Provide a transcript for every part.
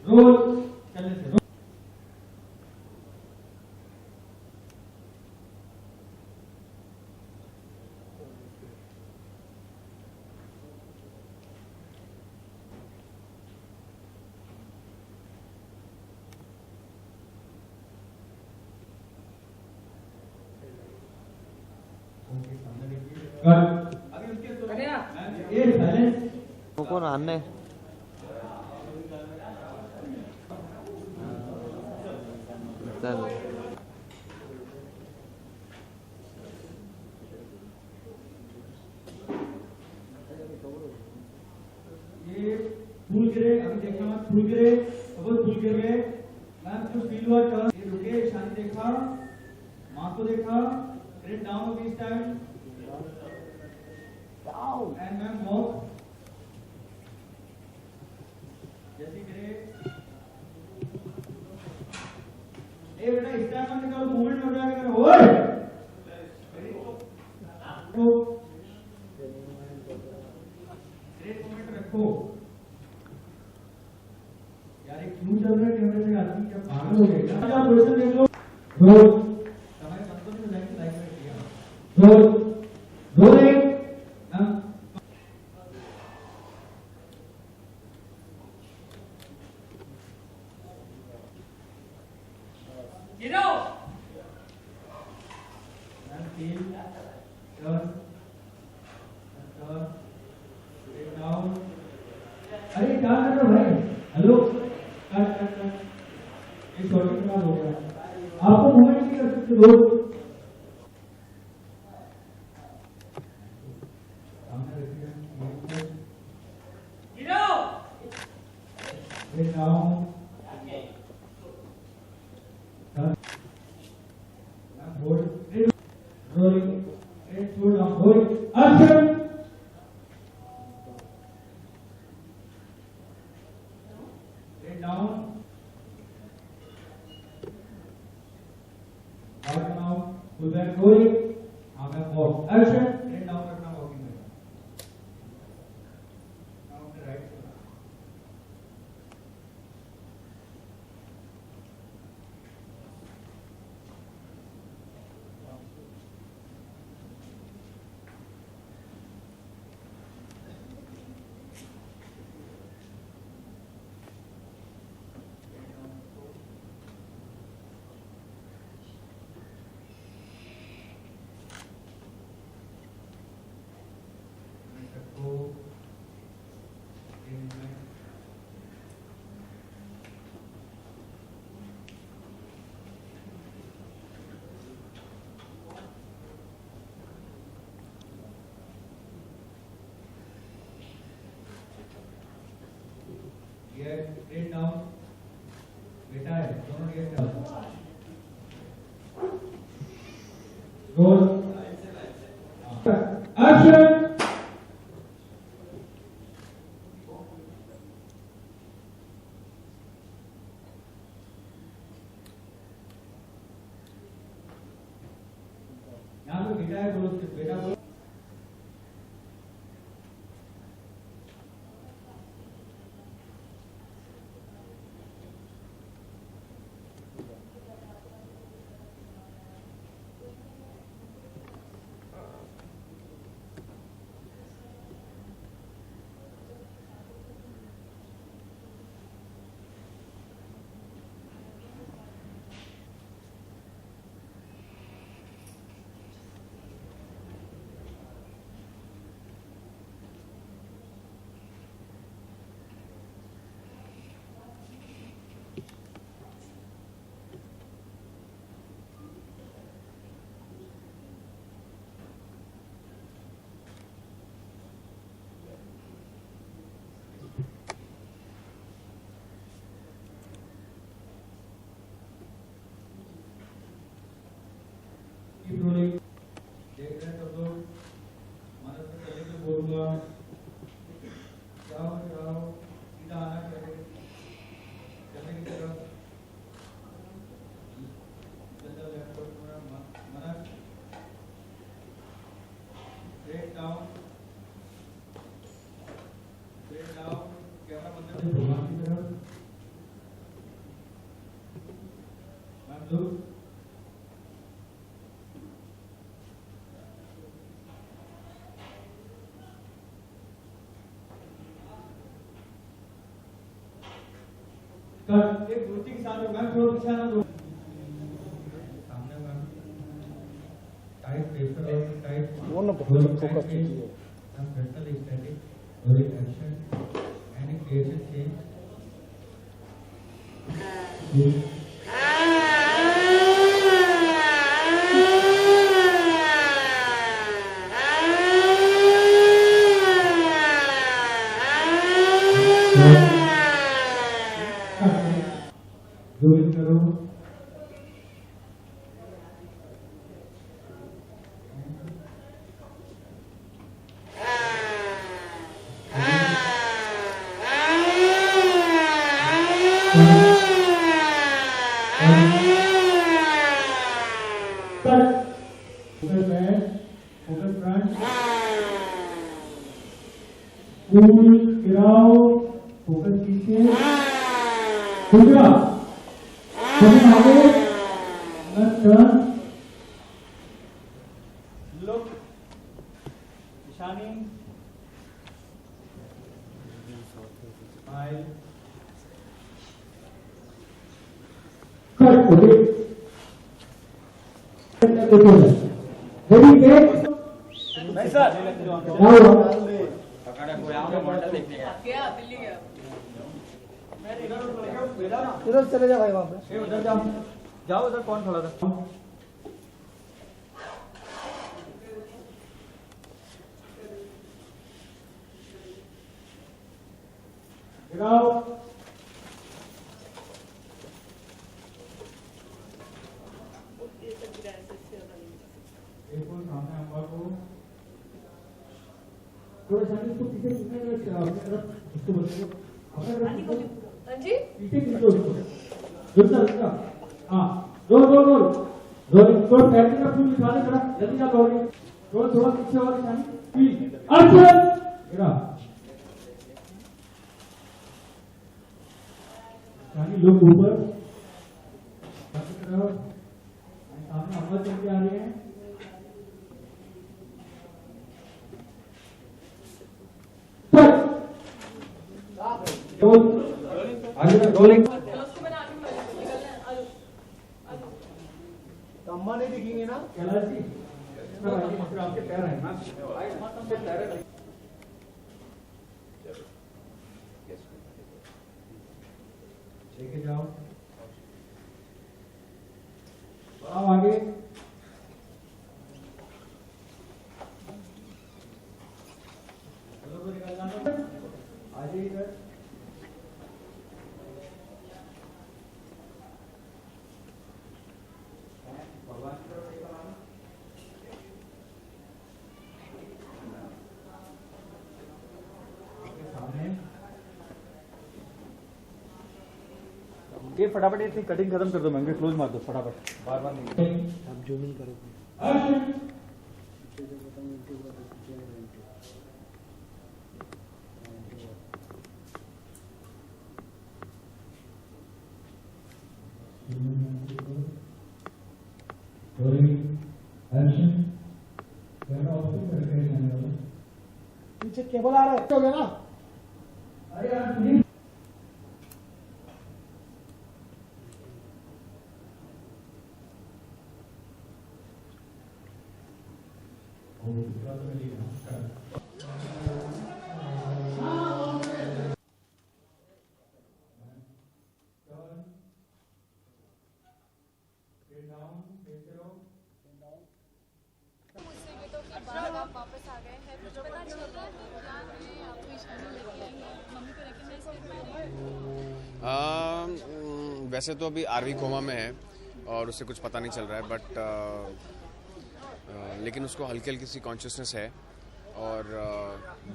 Role चलने से अभी उसके ये साइलेंस कौन आने चल ये फूल गिरे अभी देखना मत फूल गिरे अब फूल गिर गए मैम कुछ फील हुआ टर्न ये रुके शांति देखा मां को देखा great down of this time down and ma'am walk जैसे गिरे ए बेटा इस टाइम मत निकालो मूवमेंट हो जाएगा मेरा ओए ग्रेट मूवमेंट रखो यार एक क्यों चल रहा है कैमरे से आदमी क्या पागल हो गया क्या पोजीशन देख लो रोल समय कंट्रोल में लाइक में किया रोल रोलिंग गिरो and feel turn turn down अरे क्या कर रहे हो भाई हेलो कट कट कट ये शॉर्टिंग खराब हो गया आपको मूवमेंट नहीं कर सकते लोग सामने रखिए गिरो ये down rolling straight through now rolling action straight down out now pull back rolling now back walk action straight down रखना walking में now the right straight down बेटा है दोनों गेट डाउन रोल एक्शन यहाँ पे बेटा है बोलो बेटा बोलो डाउन, स्ट्रेट डाउन, कैमरा बंद कर दे भगवान की तरफ। Ma'am look, cut. एक मूर्ति के साथ मैम थोड़ा पीछे आना दो। सामने मैम टाइट प्रेशर और टाइट वो ना बहुत फोकस कीजिए। कीजिए। हम प्रेशर स्टैटिक और एक एक्शन एंड एक क्रिएशन चेंज। जोइन करो। Focus back, focus front, pull गिराओ, फोकस पीछे, दूसरा आगे, turn, look, Ishani, smile, cut, okay, ready take, नहीं सर, गया दिल्ली गया। इधर चले जा भाई वहाँ पे। उधर जाओ, जाओ उधर कौन खड़ा था? गिराओ, एक और सामने अम्बा को थोड़ा शादी इसको पीछे खींचने का अपनी तरफ इसको बोलिए अपने तरफ जी पीछे खींचो इसको रुका हाँ रोल रोल रोल रोल इसको पैर का फूल निकाल दे थोड़ा जल्दी जा रोल रोल थोड़ा पीछे और शादी एक्शन गिरा शादी लोग ऊपर सामने अम्बा चल के आ रही है रोलिंग उसको मैंने आगे निकलना है। अम्मा नहीं दिखेंगे ना। कैलाश जी आपके पैर हैं ना लेके जाओ आओ आगे चलो निकलना आगे इधर भगवान की तरफ देखो ना सामने ये फटाफट इतनी कटिंग खत्म कर दो मैम क्लोज मार दो फटाफट बार बार नहीं आप जूम इन करो। पीछे केबल आ रहा है, हो गया ना। अरे यार प्लीज मुझसे ये तो कि बाद आप वापस आ गए हैं कुछ पता चला कि क्या है आपको ईशानी लेके आई है मम्मी को रिकग्नाइज कर पा रही है। वैसे तो अभी आरवी कोमा में है और उसे कुछ पता नहीं चल रहा है बट लेकिन उसको हल्की हल्की सी कॉन्शियसनेस है और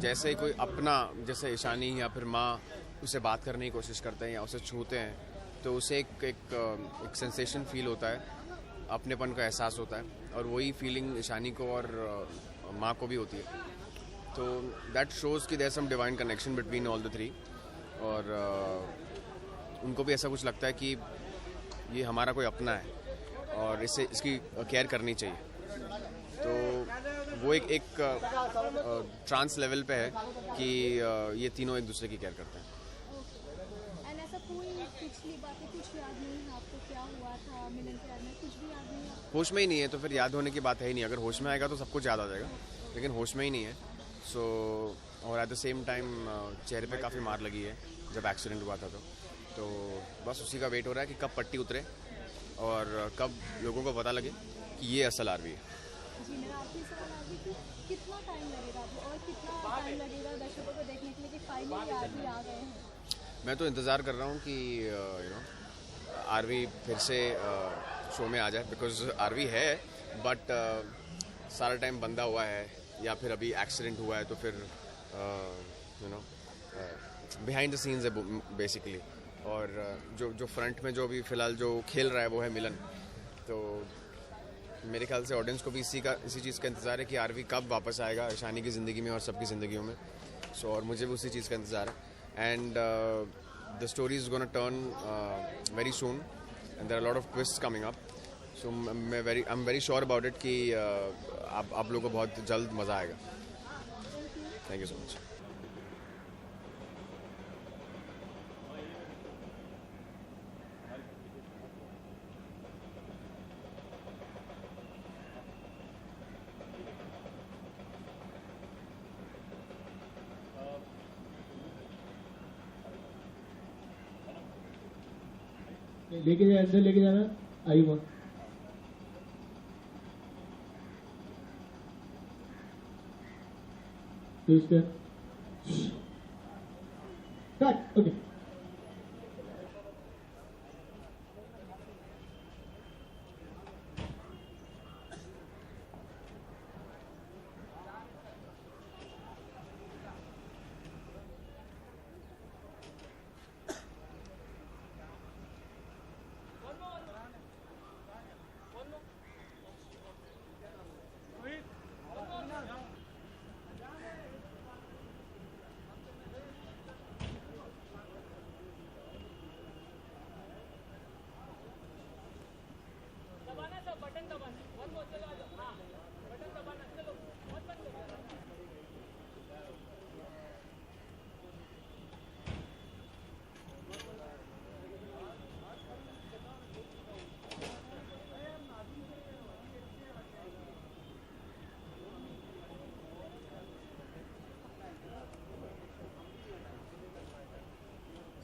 जैसे ही कोई अपना जैसे ईशानी या फिर माँ उसे बात करने की कोशिश करते हैं या उसे छूते हैं तो उसे एक सेंसेशन फील होता है, अपनेपन का एहसास होता है और वही फीलिंग ईशानी को माँ को भी होती है। तो दैट शोज़ कि there some divine connection between all the three, और उनको भी ऐसा कुछ लगता है कि ये हमारा कोई अपना है और इसकी केयर करनी चाहिए। तो वो एक ट्रांस लेवल पे है कि ये तीनों एक दूसरे की केयर करते हैं। एंड ऐसा कोई पिछली बातें कुछ याद नहीं है आपको, क्या हुआ था मिलन के बाद में, कुछ भी याद नहीं है आपको? होश में ही नहीं है तो फिर याद होने की बात है ही नहीं। अगर होश में आएगा तो सब कुछ याद आ जाएगा, लेकिन होश में ही नहीं है। सो और एट द सेम टाइम चेहरे पे काफ़ी मार लगी है जब एक्सीडेंट हुआ था। तो बस उसी का वेट हो रहा है कि कब पट्टी उतरे और कब लोगों को पता लगे कि ये असल आरवी है। जी मेरा आखिरी सवाल आगे कि कितना टाइम लगेगा अभी और कितना टाइम लगेगा दर्शकों को देखने के लिए कि फाइनली आरवी आ गए हैं? मैं तो इंतज़ार कर रहा हूँ कि आरवी फिर से शो में आ जाए, बिकॉज आरवी है बट सारा टाइम बंदा हुआ है या फिर अभी एक्सीडेंट हुआ है, तो फिर बिहाइंड द सीन्स है बेसिकली। और जो फ्रंट में जो अभी फ़िलहाल जो खेल रहा है वो है मिलन। तो मेरे ख्याल से ऑडियंस को भी इसी चीज़ का इंतज़ार है कि आरवी कब वापस आएगा ईशानी की ज़िंदगी में और सबकी ज़िंदगियों में। सो और मुझे भी उसी चीज़ का इंतज़ार है। And the story is gonna turn very soon and there are lot of twists coming up. So I am very sure about it कि आप लोगों को बहुत जल्द मज़ा आएगा। Thank you so much. लेके जाए, अंदर लेके जाना। आई वो कट। ओके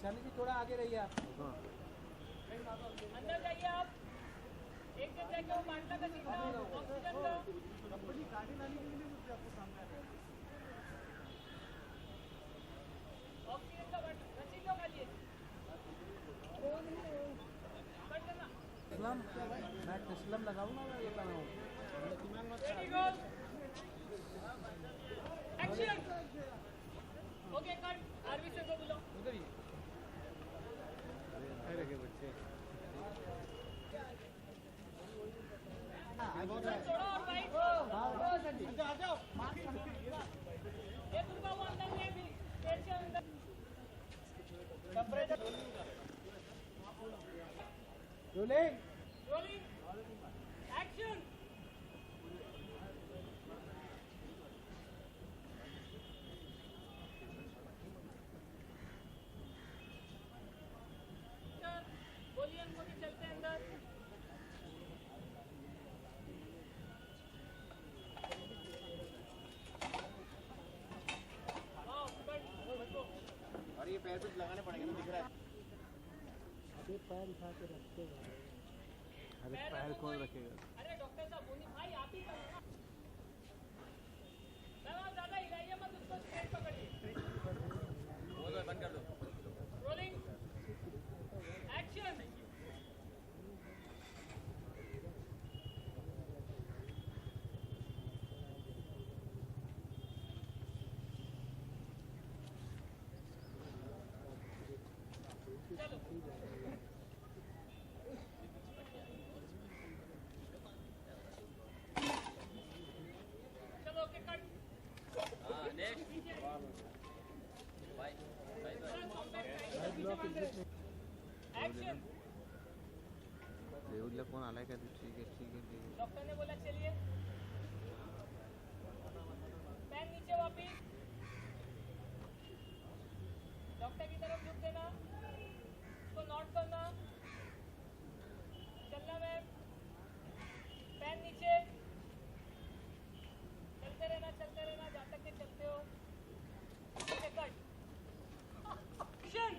शानी जी थोड़ा आगे रहिए आप। अंदर जाइए आप, एक जन जाके वो बांटना का सीखना ऑक्सीजन का। ऑक्सीजन का रस्सी क्यों खाली है? कट करना। मैं टिस्लम लगाऊंगा, मैं ये लगाऊंगा। Ready go, action. Okay cut. Aarvi से को बुलाओ। उधर ही थोड़ा और राइट। आ जाओ। ये दुर्गा वो अंदर में भी पेट के अंदर टेंपरेचर। Rolling rolling action. बोलिए हमको कि चलते हैं अंदर। और ये पैर पे लगाने पड़ेंगे ना, दिख रहा है। अभी पैर उठा के रखते हैं। अरे पैर कौन रखेगा? अरे डॉक्टर साहब बोली भाई आप ही करो ना। ज्यादा हिलाइए मत, उसको स्ट्रेट पकड़िए। बंद कर दो। Rolling action. चलो ओके नाला का ठीक है ठीक है ठीक है। डॉक्टर ने बोला चलिए, पैर नीचे वापिस, डॉक्टर की तरफ झुक देना, उसको नोट करना, चलना मैम, पैर नीचे, चलते रहना जहाँ तक के चलते हो। Okay cut, action,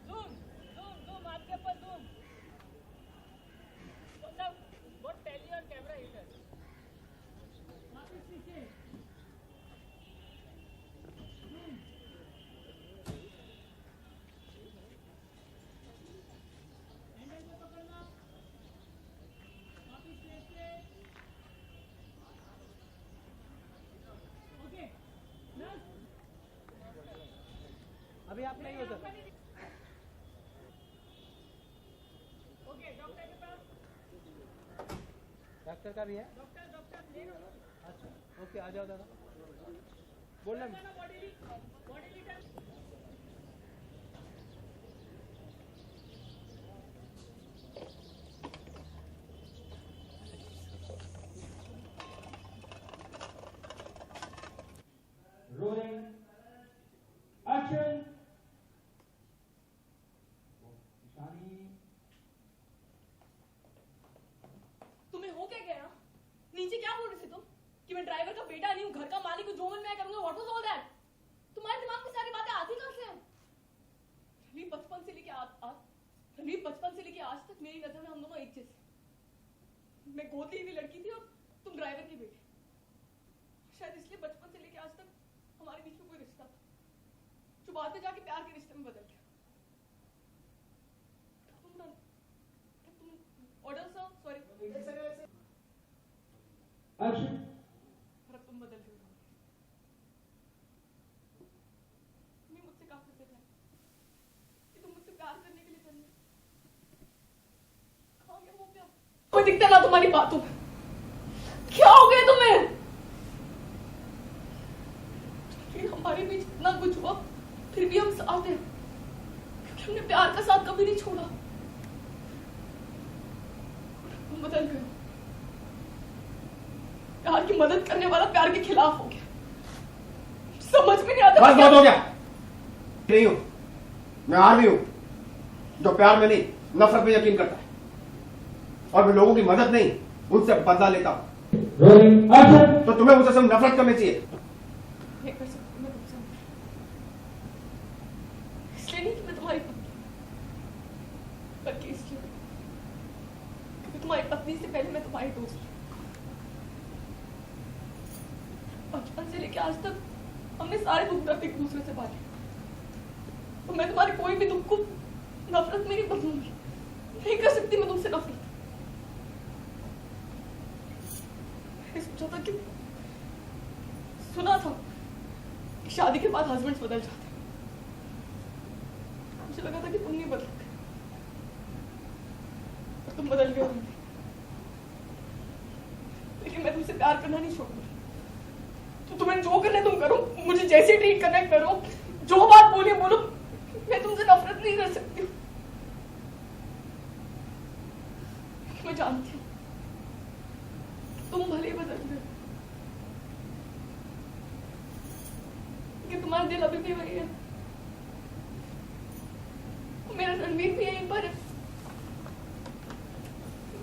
zoom zoom zoom, हाथ के ऊपर zoom. Now, what tell your camera hitter? वापस नीचे। हैंडल को पकड़ना। वापस लेके। ओके। Next. अभी आप नहीं हो सर। ओके, डॉक्टर के पास। डॉक्टर का भी है। डॉक्टर ले लो। अच्छा ओके, आ जाओ दादा। बोलना बॉडी टच। Rolling. Action. शानी तुम्हें हो क्या गया? नीचे क्या बोल रहे थे तुम? कि मैं ड्राइवर का बेटा नहीं हूँ, घर का मालिक हूँ, जो मन मैं करूंगा। What was all that? तुम्हारे दिमाग में सारी बातें आती कहाँ से हैं? रणवीर बचपन से लेके आज तक मेरी नजर में हम दोनों एक जैसे। मैं गोद ली हुई लड़की थी और तुम ड्राइवर की बेटी। शायद इसलिए बचपन से लेके आज तक हमारे बीच में कोई रिश्ता था, जो बाद में जाके प्यार के रिश्ते में बदल गया। Order sir, sorry. Action. पर अब तुम बदल गए हो। तुम्हें मुझसे कहा करते थे कि तुम मुझसे प्यार करने के लिए बने। कहाँ गया वो प्यार? कोई दिखता ना तुम्हारी बातों में। क्या हो गया तुम्हें? कि हमारे बीच इतना कुछ हुआ, फिर भी हम साथ हैं, क्योंकि हमने प्यार का साथ कभी नहीं छोड़ा। तुम बदल गए हो। प्यार की मदद करने वाला प्यार के खिलाफ हो गया। समझ में नहीं आता। बस बहुत हो गया। नहीं हूं मैं, आर्मी हूं जो प्यार में नहीं नफरत में यकीन करता है, और मैं लोगों की मदद नहीं उनसे बदला लेता हूं। Rolling. Action. तो तुम्हें मुझसे सिर्फ नफरत करनी चाहिए। नहीं कर सकती मैं तुमसे, इसलिए नहीं कि मैं तुम्हारी पत्नी, बल्कि इसलिए कि तुम्हारी पत्नी से पहले मैं तुम्हारी दोस्त हूं। बचपन से लेकर आज तक हमने सारे दुख दर्द एक दूसरे से बांटे, तो मैं तुम्हारे कोई भी दुख को नफरत में नहीं बदलूंगी। नहीं कर सकती मैं तुमसे नफरत। मैंने सोचा था कि, सुना था कि शादी के बाद हस्बैंड्स बदल जाते हैं। मुझे लगा था कि तुम नहीं बदलोगे, पर तुम बदल गए हो। लेकिन मैं तुमसे प्यार करना नहीं छोड़ूंगी। तो तुम्हें जो करना है तुम करो, मुझे जैसे ट्रीट करना है करो, जो बात बोली बोलो। मैं तुमसे नफरत नहीं कर सकती। मैं जानती हूँ तुम भले ही बदल गए, लेकिन तुम्हारा दिल अभी भी वही है। मेरा रणवीर भी यहीं पर है।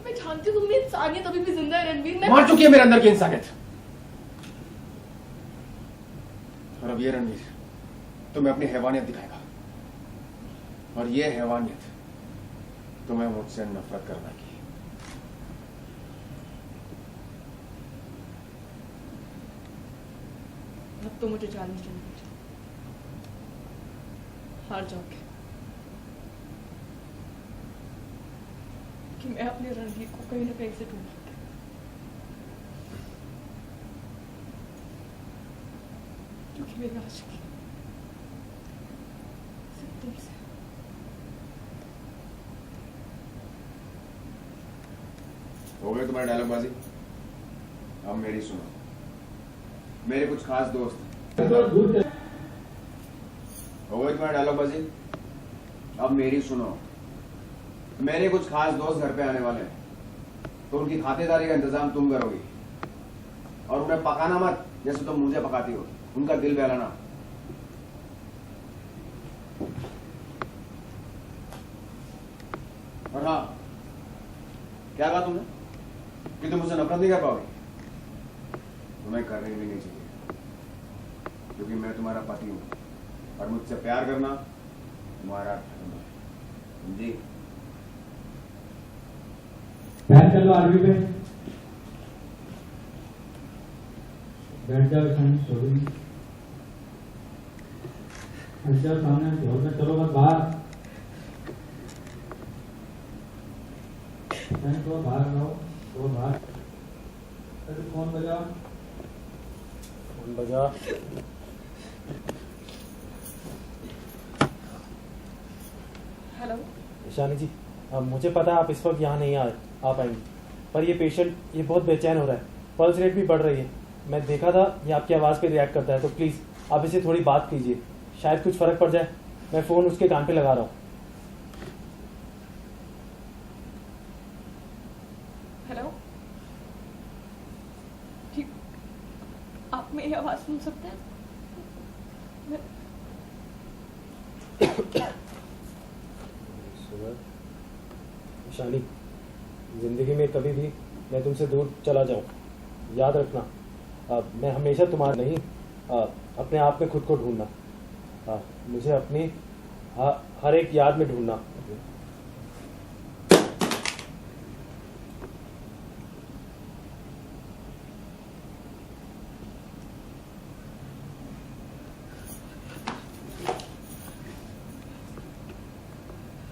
मैं जानती हूँ तुम में इंसानियत अभी भी जिंदा है रणवीर। मैं मर चुकी है मेरे अंदर की इंसानियत, और अब ये रणवीर तुम्हें अपनी हैवानियत दिखाएगा, और ये हैवानियत तुम्हें मुझसे नफरत करना की। अब तो मुझे जाननी चाहिए, हार जाओगे कि मैं अपने रणवीर को कहीं ना कहीं से ढूंढ लूंगी। क्योंकि मेरी आशिकी सिर्फ तुमसे। हो गई तुम्हारी डायलॉग बाजी, अब मेरी सुनो। मेरे कुछ खास दोस्त। हो गई तुम्हारी डायलॉग बाजी, अब मेरी सुनो। मेरे कुछ खास दोस्त घर पे आने वाले हैं, तो उनकी खातिरदारी का इंतजाम तुम करोगी, और उन्हें पकाना मत जैसे तुम मुझे पकाती हो, उनका दिल बहलाना। और हाँ, क्या कहा तुमने कि तुम मुझसे नफरत नहीं कर पाओगे? तुम्हें करने भी नहीं चाहिए, क्योंकि मैं तुम्हारा पति हूं और मुझसे प्यार करना तुम्हारा धर्म है, समझी? बैठ चलो आरवी पे, बैठ जाओ सामने, छोड़ो नहीं। हट जाओ सामने, हॉल में चलो बस बाहर, तो बाहर रहो, तो बाहर। अरे फोन बजाओ, फोन बजा। हेलो। ईशानी जी, अब मुझे पता है आप इस वक्त यहाँ नहीं आ पाएंगे, पर ये पेशेंट ये बहुत बेचैन हो रहा है, पल्स रेट भी बढ़ रही है। मैं देखा था ये आपकी आवाज़ पे रिएक्ट करता है, तो प्लीज़ आप इसे थोड़ी बात कीजिए, शायद कुछ फ़र्क पड़ जाए। मैं फ़ोन उसके कान पे लगा रहा हूँ। हेलो। ठीक, आप मेरी आवाज़ सुन सकते हैं? ईशानी, जिंदगी में कभी भी मैं तुमसे दूर चला जाऊं, याद रखना, मैं हमेशा तुम्हारा नहीं, अपने आप में खुद को ढूंढना, मुझे अपनी हर एक याद में ढूंढना।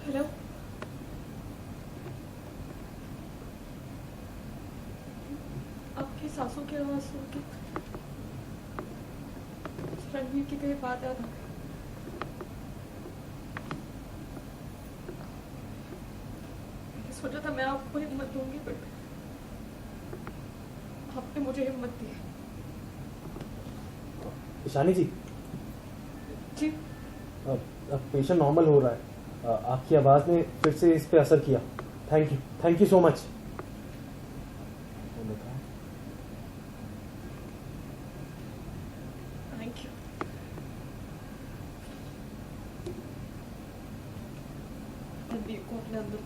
हेलो। आपकी सासों की आवाज़ सुन के रणवीर की कई बात याद आ गई। मैंने सोचा था मैं आपको हिम्मत दूंगी, बट आपने मुझे हिम्मत दी। ईशानी जी, जी। अब पेशेंट नॉर्मल हो रहा है, आपकी आवाज़ ने फिर से इस पे असर किया। Thank you so much. Thank you. Ranveer को अपने अंदर